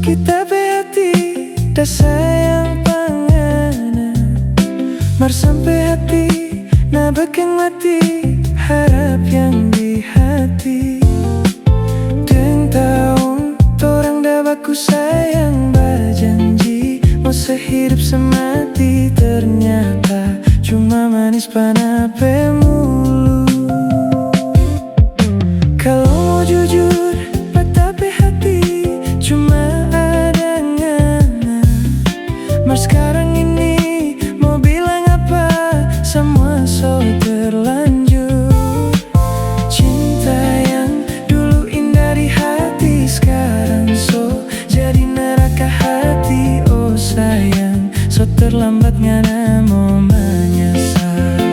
Kita berhati dah sayang panganan mar sampai hati na bakang mati harap yang di hati dan tahun torang dah baku sayang berjanji mau sehidup semati ternyata cuma manis panape mulu. Kalau mau jujur tapi hati cuma mar sekarang ini mau bilang apa, semua so terlanjur. Cinta yang dulu indah di hati sekarang so jadi neraka hati. Oh sayang, so terlambat ngana mau menyesal.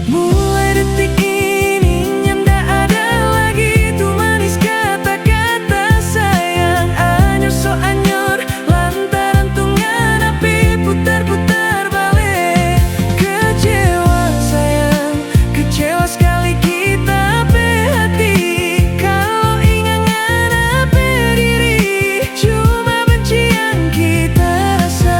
Mulai detik ini nyanda ada lagi tuh manis kata-kata sayang. Anyor so anyor lantaran tungan api putar-putar balik. Kecewa sayang, kecewa sekali kita hati. Kalau ingat apa diri cuma benci yang kita rasa.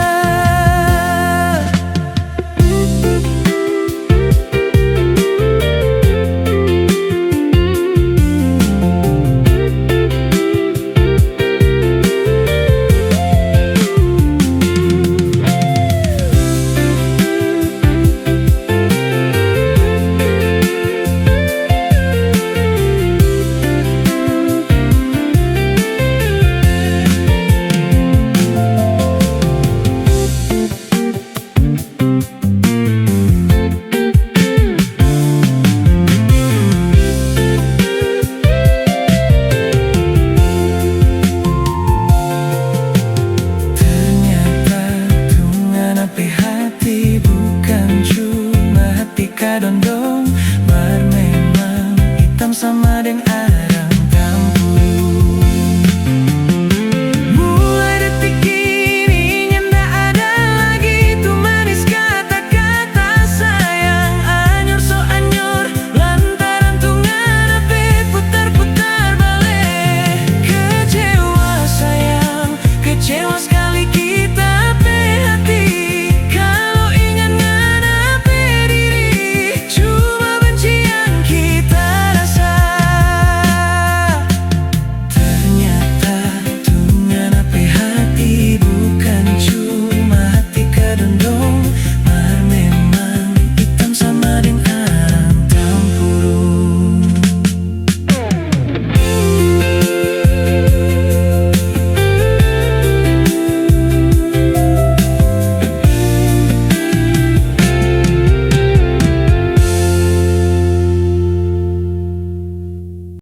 Bukan cuma hati kadondong, mar memang hitam sama dengan